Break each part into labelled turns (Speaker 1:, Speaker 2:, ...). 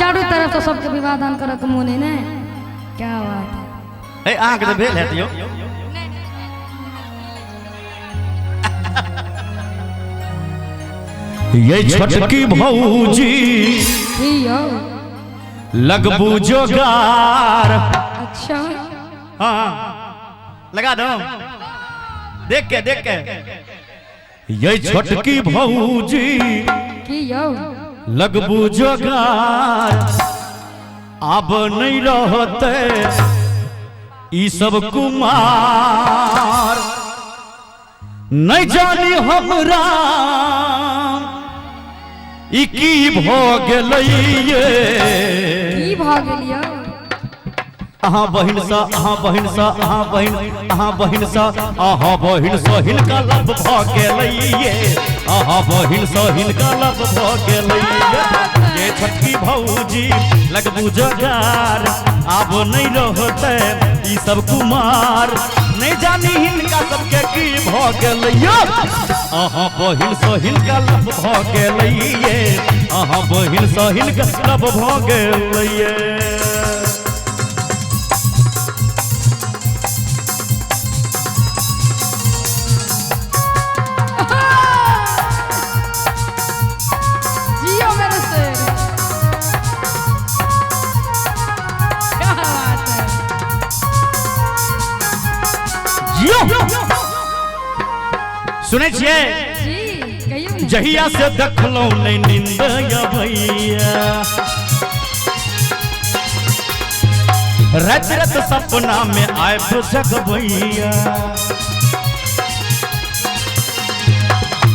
Speaker 1: चारों तरफ से सबके विवाह दान करक मोने ने क्या बात है।
Speaker 2: ए आंख तो भेल है तियो ये छोटकी भौजी
Speaker 1: यो
Speaker 2: लगबू जोगार।
Speaker 1: अच्छा
Speaker 2: हाँ लगा दो देख के ये छोटकी भौजी
Speaker 1: की यो
Speaker 2: लगबू जोगार। अब नहीं रहते ई सब कुमार नहीं जानी हमरा ई की भ गेलैये
Speaker 1: की भ गेलियो
Speaker 2: अहाँ बहिन सा अहाँ बहिन सा अहाँ बहिन अहाँ बहिन सा अहाँ बहिन सा हिनका लब भ गेलैये अहाँ बहिन सा हिनका लब भ गेलैये। ये छोटकी भौजी लगबू जोगार अब नहीं रहते ई सब कुमार नहीं जानी हिनका सबके की भ गेलैये अहाँ बहिन सा हिनका लब भ गेलैये अहाँ बहिन सा हिनका लब भ गेलैये। सुने छिए जहिया से देखलो नहीं नींद भैया रात रात सपना में आए जगभैया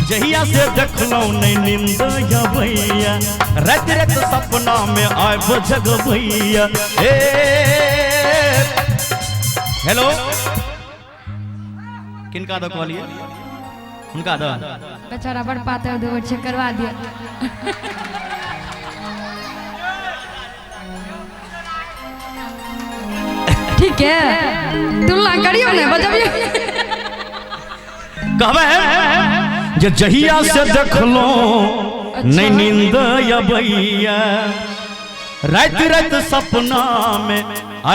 Speaker 2: जहिया से देखलो नहीं नींद भैया रात रात सपना में आए जगभैया। हेलो किनका दो कहलिए उनका दो
Speaker 1: बेचारा बड़ पाते दो बच्चे करवा दिया। ठीक है तुलना करियो ने बजबियो
Speaker 2: कहबे जे जहिया से देखलो नहीं नींद भैया रात रात सपना में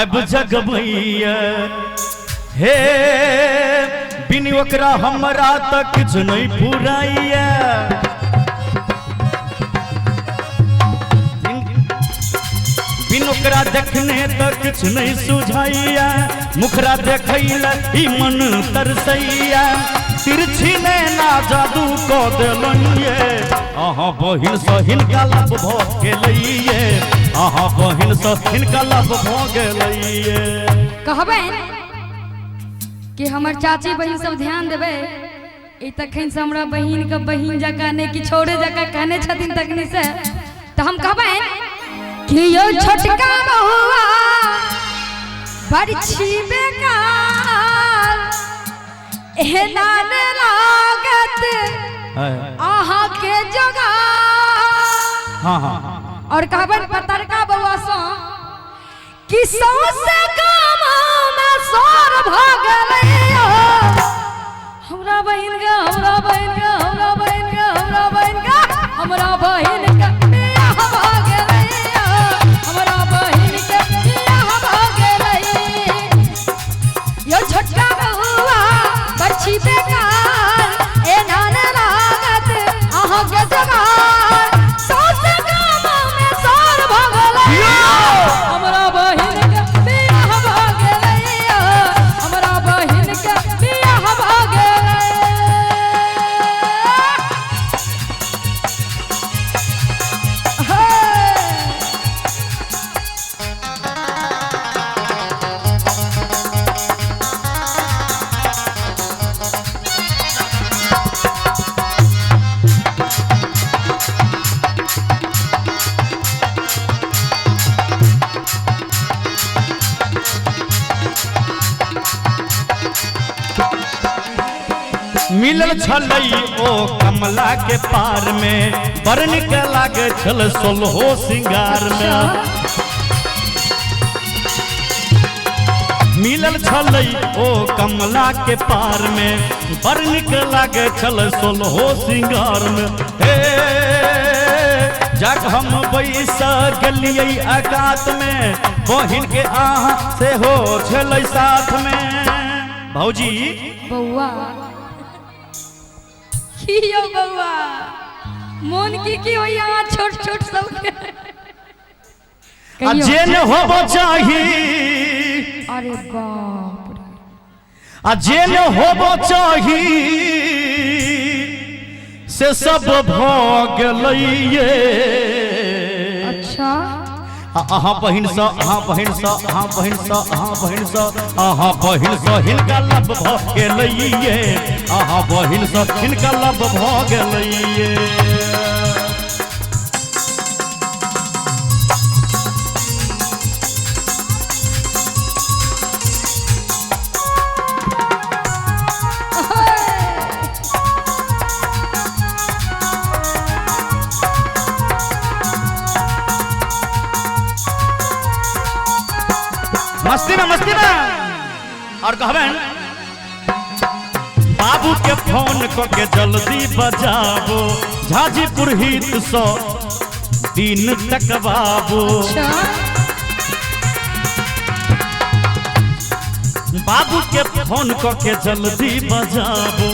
Speaker 2: आब जगभैया। हे बिन ओकरा हमरा तक कुछ नहीं फुराइया बिन ओकरा देखने तक कुछ नहीं सुझाइया मुखरा देखैला ई मन तरसैया तिरछी नैना जादू को देलैये अहाँ बहिन सँ हिनका लब भ गेलैये अहाँ बहिन सँ हिनका लब भ गेलैये।
Speaker 1: कहबे कि हमर चाची बहिन सब ध्यान देवे ई तखन से हमरा बहिन के बहिन जका ने कि छोड़े जका कहने छथिन तखनी से तो हम कहबे कि यो छोटका बहुआ बरछी बेकार एना ने लागत आहा के जगह।
Speaker 2: हाँ हाँ
Speaker 1: और कहबे पतरका बउआ सो कि सौसे गामों में सोर भ गेलैया हमरा बहिन के हमरा बहिन के हमरा बहिन के हमरा बहिन के हमरा बहिन के बियाह भ गेलैया हमरा बहिन के बियाह भ गेलै। यो छोटका बउआ बरछी बेकार एना ने लागत अहाँ के जगह सौसे गामों में सोर भ गेलैया हमरा बहिन के बियाह भ गेलैया हमरा बहिन के बियाह भ गेलै।
Speaker 2: मिलल छलई ओ कमला के पार में बड़ निक लागे छल सोलहो सिंगार में मिलल छलई ओ कमला के पार में बड़ निक लागे छल सोलहो सिंगार में। हे जग हम बैस गलियै अकात में बहिन के आहा से हो छलै साथ में। भौजी
Speaker 1: बउआ की यो बउआ मन की हो यहाँ छोट छोट सब
Speaker 2: जेन होबो चाही
Speaker 1: अरे बाप रे
Speaker 2: जेन होबो चाही से सब भ गेलैये।
Speaker 1: अच्छा
Speaker 2: अहाँ बहिन सँ अहाँ बहिन सँ अहाँ बहिन सँ अहाँ बहिन सँ अहाँ बहिन सँ हिनका लब भ गेलैये। अहाँ बहिन सँ हिनका लब भ गेलैये। मस्ती में और कहबेन बाबू के फोन को के जल्दी बजाबो झाजीपुर हित सो दिन तक बाबू।
Speaker 1: अच्छा
Speaker 2: बाबू के फोन को के जल्दी बजाबो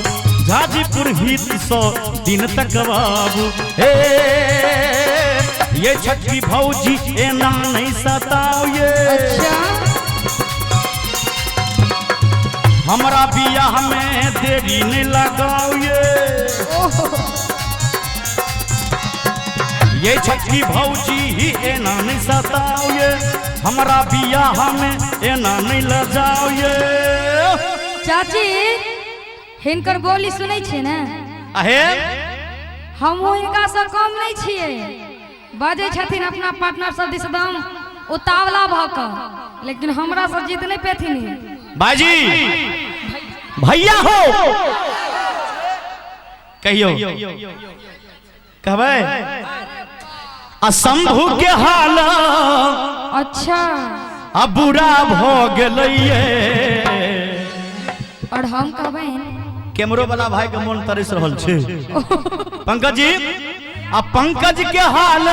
Speaker 2: झाजीपुर हित सो दिन तक बाबू। हे ये छठी भौजी एना नहीं सताओ ये।
Speaker 1: अच्छा
Speaker 2: हमरा बियाह में देरी नहीं लगाओ ये छठी भौजी ही एना नहीं सताओ ये। हमरा बियाह में एना नहीं ल जाओ ये।
Speaker 1: चाची हिनकर बोली सुनै छै ने
Speaker 2: अहे
Speaker 1: हम हिनका से कम नहीं छियै। बाजे छथिन अपना पार्टनर सब दिस दम उतावला भ क लेकिन हमरा से जीत नहीं पेथिन।
Speaker 2: बाजी भैया हो कहियो कहबै शंभू के हाल
Speaker 1: अच्छा
Speaker 2: अब बुरा भ गेलैये।
Speaker 1: और हम कहबै
Speaker 2: कैमरो वाला भाई के मन तरस रहल छै। पंकज जी आ पंकज के हाल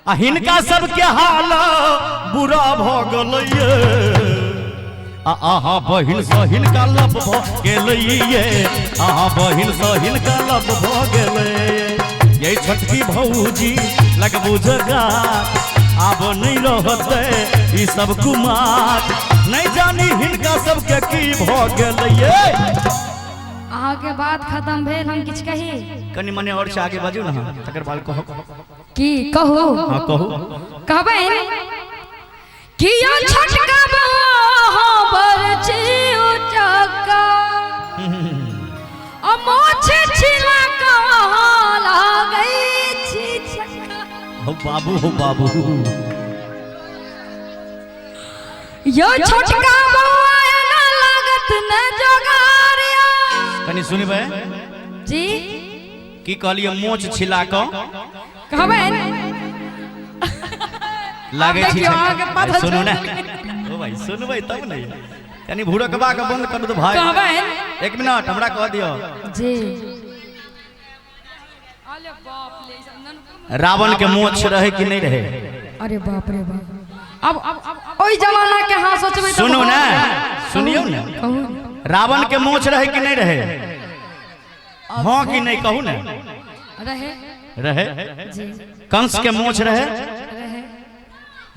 Speaker 2: आ हिनका सब के हाल बुरा भ गेलैये। अहाँ बहिन सँ हिनका लब भ गेलैये। अहाँ बहिन सँ हिनका लब भ गेलै। ये छोटकी भौजी लगबू जगा आब नहीं रहते ई सब कुमार नहीं जानी हिनका सबके की भ गेलैये।
Speaker 1: अहाँ के बात खत्म भेल हम किछ कही
Speaker 2: कनी मने और से आगे बाजू ना तकर बाद कहो
Speaker 1: की कहू।
Speaker 2: हां कहू
Speaker 1: कहबै कि यो छोटका बउआ बरची उचका आ मोछ छिला कहाँ लागै छी छक्का।
Speaker 2: हो बाबू
Speaker 1: यो छोटका बउआ ना लागत न जोगारिया।
Speaker 2: कनी सुनबे
Speaker 1: जी
Speaker 2: की कहलिए मोछ छिला क
Speaker 1: कहबै
Speaker 2: लागे छी।
Speaker 1: आगे पता
Speaker 2: सुनो ना
Speaker 1: चल
Speaker 2: ओ भाई सुनबै तब नहीं कनी भूरकबा के बंद कर दो भाई।
Speaker 1: कहबै
Speaker 2: एक मिनट हमरा कह दियो
Speaker 1: जी
Speaker 2: रावण के मोछ रहे कि नहीं रहे।
Speaker 1: अरे बाप रे बाप अब ओई जमाना के हां सोचबै त
Speaker 2: सुनो ना सुनियो ना रावण के मोछ रहे कि नहीं रहे। हाँ कि नहीं कहू ना
Speaker 1: रहे
Speaker 2: रहे।
Speaker 1: जी
Speaker 2: कंस के मोछ रहे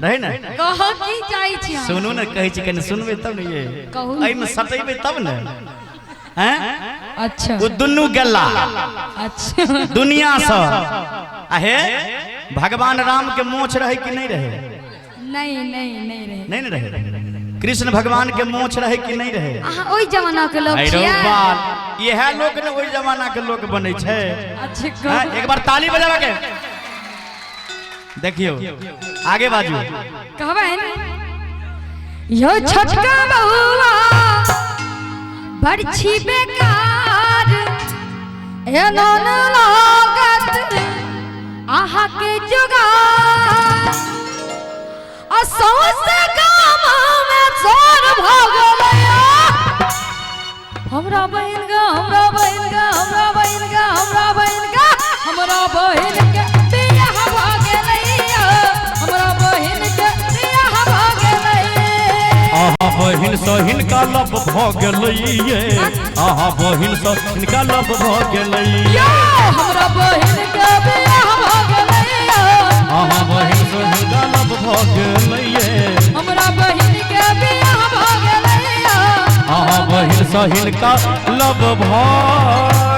Speaker 2: रहे ना।
Speaker 1: कह की जाइ छी हम।
Speaker 2: सुनू ना कहै छी कनी सुनबे तब ने ये
Speaker 1: कहू
Speaker 2: एहि में सटेबे तब ने हैं।
Speaker 1: अच्छा
Speaker 2: वो दुन्नू गेला
Speaker 1: अच्छा
Speaker 2: दुनिया से आहे भगवान राम के मोछ रहे कि नहीं रहे।
Speaker 1: नहीं रहे
Speaker 2: नहीं न रहे। कृष्ण भगवान के मोछ रहे कि नहीं रहे।
Speaker 1: अहाँ ओई जमाना के लोग
Speaker 2: अरे
Speaker 1: छियै।
Speaker 2: बाल यह लोग ने ओई जमाना के लोग बनै छै।
Speaker 1: अच्छा
Speaker 2: हाँ, एक बार ताली बजावा के देखियो आगे बाजू
Speaker 1: कहबै यो छोटका बउआ बरछी बेकार एना न लागत आहा के जुगार असोस काम में जोर भ गेलै। हमरा बहिन गा हमरा बहिन गा हमरा बहिन गा हमरा बहिन गा हमरा बहिन
Speaker 2: बहिन सँ हिनका लब भ गेलैये आहा बहिन सँ हिनका लब भ गेलैये
Speaker 1: हमरा बहिन के बियाह भ गेलैया
Speaker 2: आहा बहिन सँ हिनका लब भ गेलैये
Speaker 1: हमरा बहिन के बियाह भ गेलैया
Speaker 2: आहा बहिन सँ हिनका लब भ